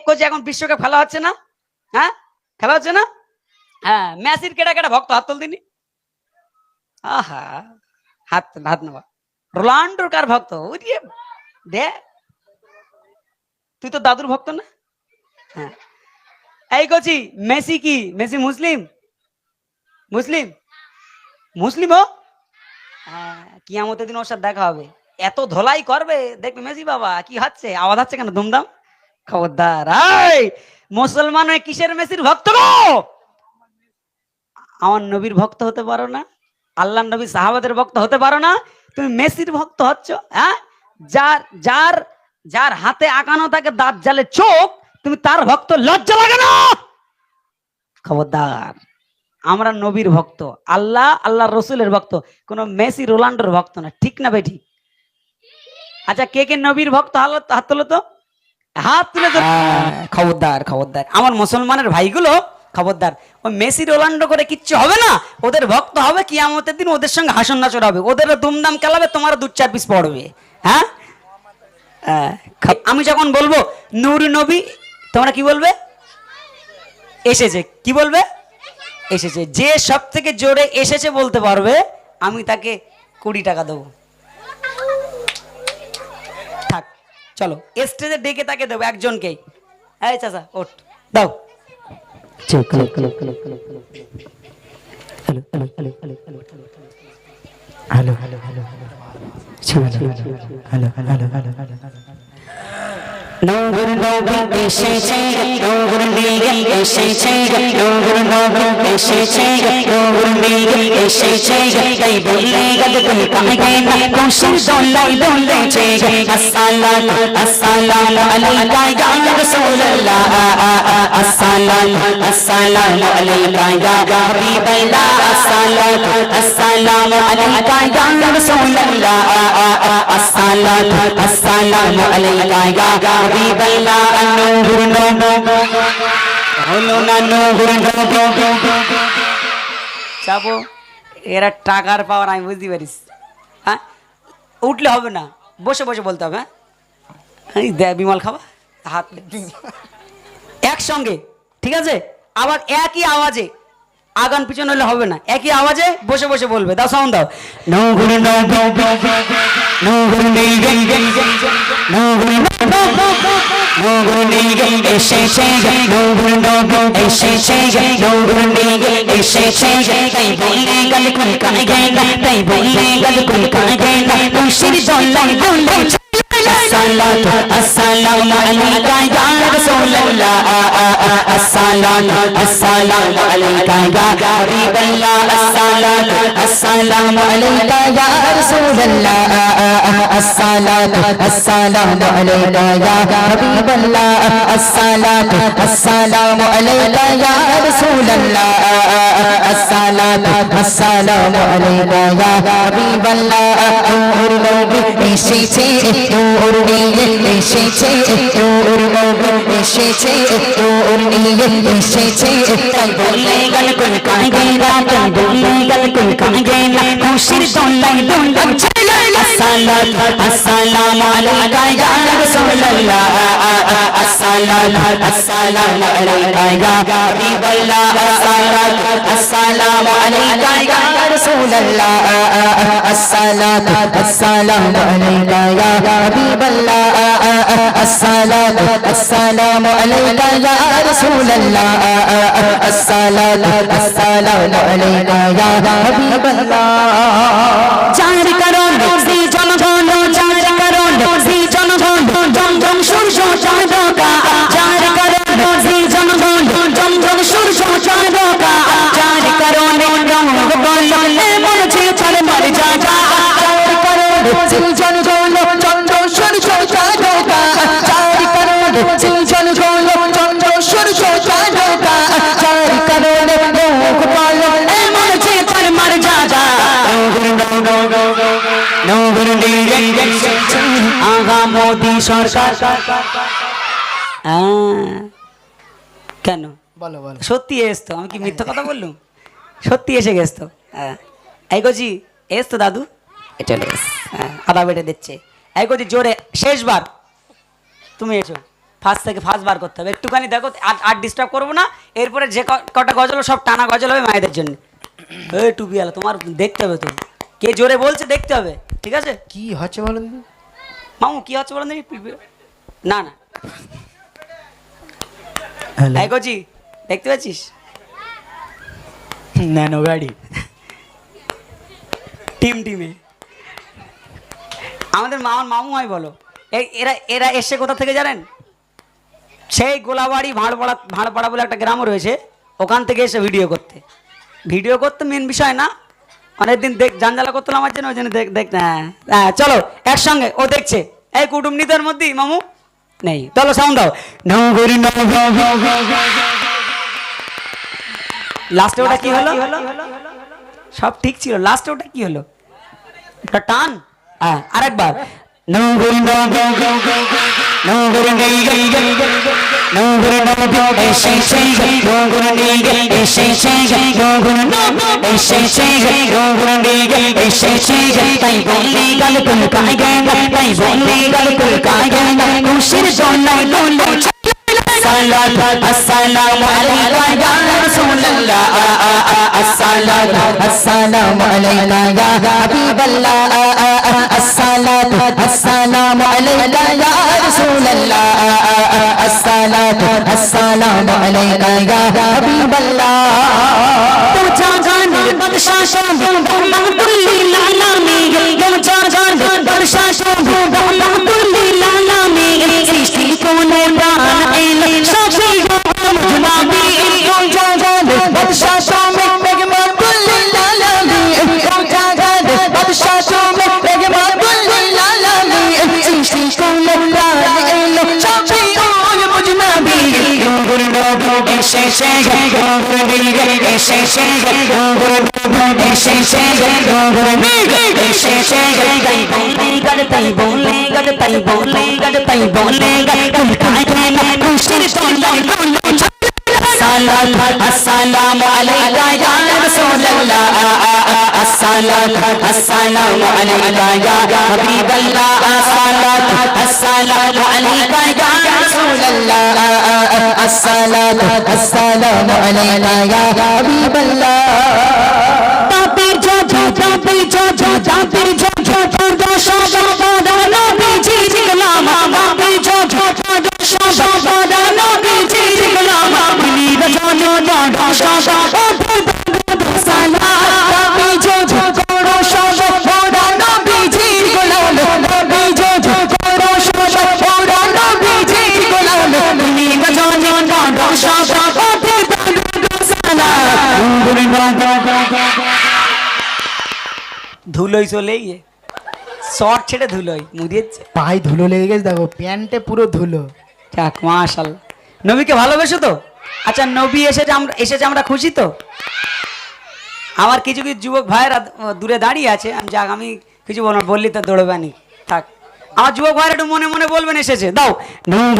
Coach এখন বিশ্বকাপ খেলা হচ্ছে না? হ্যাঁ, খেলা হচ্ছে না? হ্যাঁ, মেসির কেটা কেটা ভক্ত হাত তুল দিনি। আহা, হাত নেওয়া। রোনাল্ডোর কার ভক্ত? ওরে দে, তুই তো দাদুর ভক্ত না? হ্যাঁ, এই কোচি মেসি কি? মেসি মুসলিম? মুসলিম? মুসলিম ও? হ্যাঁ, কিয়ামতের দিন ওর সাথে দেখা হবে। এত ধোলাই করবে দেখবি মেসি বাবা। কি হচ্ছে? আওয়াজ হচ্ছে কেন দুমদাম? খবরদার, এই মুসলমান হয়ে কিসের মেসির ভক্ত গো? আমার নবীর ভক্ত হতে পারো না? আল্লাহ নবী সাহাবাদের ভক্ত হতে পারো না? তুমি মেসির ভক্ত হচ্ছ? হ্যাঁ, যার যার যার হাতে আঁকানো থাকে দাঁত জালে চোখ, তুমি তার ভক্ত, লজ্জা লাগে না? খবরদার, আমরা নবীর ভক্ত, আল্লাহ রসুলের ভক্ত, কোন মেসি রোনাল্ডোর ভক্ত না। ঠিক না ভাই? ঠিক। আচ্ছা, কে কে নবীর ভক্ত হাত তোলো তো, হাত তুলে তো। খবরদার খবরদার, আমার মুসলমানের ভাইগুলো খবরদার, ওই মেসি রোনাল্ডো করে কিচ্ছু হবে না। ওদের ভক্ত হবে কিয়ামতের দিন, ওদের সঙ্গে হাসন নাচর হবে, ওদের দুমদাম খেলাবে, তোমার 2-4 পিস পড়বে। হ্যাঁ, আমি যখন বলবো নূর নবী, তোমরা কি বলবে? এসেছে। কি বলবে? এসেছে। যে সব থেকে জোরে এসেছে বলতে পারবে, আমি তাকে 20 টাকা দেবো। থাক, চলো স্টেজে ডেকে তাকে দেবো একজনকেই। এই চাচা ওঠ, দাও। Hello hello hello hello hello hello Nur Nabi এসেছে, নূর নবী এসেছে, নূর নবী এসেছে, নূর নবী এসেছে, তাই বলে গদগুল কাঁগে না খুশির দোলাই দুলেছে। আসসালামু আসসালামু আলাইকা ইয়া রাসূলুল্লাহ, আসসালামু আসসালামু আলাইকা ইয়া হাবিবাল্লাহ, আসসালামু আসসালামু আলাইকা ইয়া রাসূলুল্লাহ, আসসালামু আসসালামু আলাইকা ইয়া হাবিবাল্লাহ। নূর নবী হলো না, নূর নবী। চাপো, এরা টাকার পাওয়ার আমি বুঝতে পারিস। হ্যাঁ, উঠলে হবে না, বসে বসে বলতে হবে। হ্যাঁ, দে বিমল খাবা, হাত একসঙ্গে, ঠিক আছে? আবার একই আওয়াজে, আগান পিছন হলে হবে না, একই আওয়াজে বসে বসে বলবে। দাও সাউন্ড দাও। নূর নবী নূর নবী নূর নবী এসেছে, নূর নবী এসেছে, নূর নবী এসেছে, তাই বলে গদগুল কাঁগে না, তাই বলে গদগুল কাঁগে না খুশির দোলাই দুলেছে। আসসালাতু আসসালামু আলাইকা ইয়া রাসূলুল্লাহ, আসসালাতু আসসালামু আলাইকা ইয়া হাবিবাল্লাহ, আসসালাতু আসসালামু আলাইকা ইয়া রাসূলুল্লাহ, আসসালাতু আসসালামু আলাইকা ইয়া হাবিবাল্লাহ, আসসালাতু আসসালামু আলাইকা ইয়া রাসূলুল্লাহ, আসসালাতু আসসালামু আলাইকা ইয়া হাবিবাল্লাহ। নূর নবী এসেছে, নূর নিয়ে এসেছে, নূর নবী এসেছে, নূর নিয়ে এসেছে, তাই বলে গদগুল কাঁগে না, তাই বলে গদগুল কাঁগে না খুশির দোলাই দুলেছে। আসসালাতু আসসালামু আলাইকা ইয়া রাসূলুল্লাহ, আসসালাতু আসসালামু আলাইকা ইয়া হাবিবাল্লাহ, আসসালাতু আসসালামু আলাইকা ইয়া রাসূলুল্লাহ, আসসালাতু আসসালামু আলাইকা ইয়া হাবিবাল্লাহ, আসসালাতু আসসালামু আলাইকা ইয়া রাসূলুল্লাহ, আসসালাতু আসসালামু আলাইকা ইয়া হাবিবাল্লাহ। যার কারণে শ্রী জনগণ, যার কারণে শ্রী জনগণ জমজম সূর্য চাঁদকা, যার কারণে শ্রী জনগণ জমজম সূর্য চাঁদকা, যার কারণে রঙ বললে মরছে চার মার জায়গা, যার কারণে শ্রী জনগণ জমজম সূর্য চাঁদকা, যার কারণে শ্রী জনগণ জমজম সূর্য চাঁদকা, যার কারণে রঙ বললে মরছে চার মার জায়গা। আগা মোদি সরকার। কেন বলো বলো। সত্যি এসতো, আমি কি মিথ্যা কথা বললুম? সত্যি এসে গেছো। এই কচি এসতো দাদু, চলে এস, আদা বেটে দিচ্ছে। এই কচি জোরে শেষবার তুমি এসো, ফার্স্ট থেকে ফার্স্ট বার করতে হবে, একটুখানি দেখো, আর ডিস্টার্ব করবো না। এরপরে যে কটা গজল সব টানা গজল হবে মায়েদের জন্য। এই টুপিওয়ালা তোমার দেখতে হবে, তো কে জোরে বলছে দেখতে হবে, ঠিক আছে? কি হচ্ছে বলেন তো? মামু কি হচ্ছে বলেন দেখি? না না হ্যালো, এই কচি দেখতে পাচ্ছিস? ন্যানো গাড়ি টিমে আমাদের মামু হয় বলো। এরা এরা এসে কোথা থেকে জানেন? সেই গোলাবাড়ি ভাঁড়পাড়া বলে একটা গ্রাম রয়েছে, ওখান থেকে এসে ভিডিও করতে মেন বিষয় না, অনেকদিন জানজালা করতো আমার জন্য, ওই জন্য দেখ হ্যাঁ চলো একসঙ্গে, ও দেখছে। এই কুটুম্বিদের মধ্যেই মামু নেই, চলো সাউন্ড দাও। লাস্টে ওটা কি হলো? সব ঠিক ছিল, লাস্টে ওটা কি হলো? একটা টান। হ্যাঁ আরেকবার। Assalamu alaikum ya Rasulullah, assalamu alaikum ya Habiballah, assalamu alaikum ya Rasulullah, assalamu alaikum ya Habiballah. Tu jagan badshah shahid rahmatul alamin, tu jagan badshah shahid rahmatul alamin, srishti ko nurdan el shafi jnabi, tu jagan badshah shahid rahmatul alamin, tu jagan badshah shahid rahmatul alamin, srishti ko nurdan el shafi jnabi. Assalamu alaikum ya Rasulullah, assalamu alaikum ya Habiballah, assalamu alaikum ya Rasulullah, assalamu alaikum ya Habiballah. Tapir jo shabada nabiji jiglama, tapir jo shabada nabiji jiglama, bili rajano da shabada sala, tapir jo shabada nabiji jiglama, tapir jo shabada nabiji jiglama, bili rajano da shabada sala. ধুলোই চলে গিয়ে short ছেড়ে ধুলোই মুদিয়েছে, পায়ে ধুলো লেগে গেছে, দেখো প্যান্টে পুরো ধুলো। যাক মাশাআল্লাহ। নবীকে ভালোবেসো তো? আচ্ছা নবী এসেছে আমরা খুশি তো? আমার কিছু কিছু যুবক ভাইয়েরা দূরে দাঁড়িয়ে আছে, আমি কিছু বললি তো দৌড়বানি থাক। আমার যুবক ভাইয়েরা একটু মনে মনে বলবেন এসেছে, দাও নূর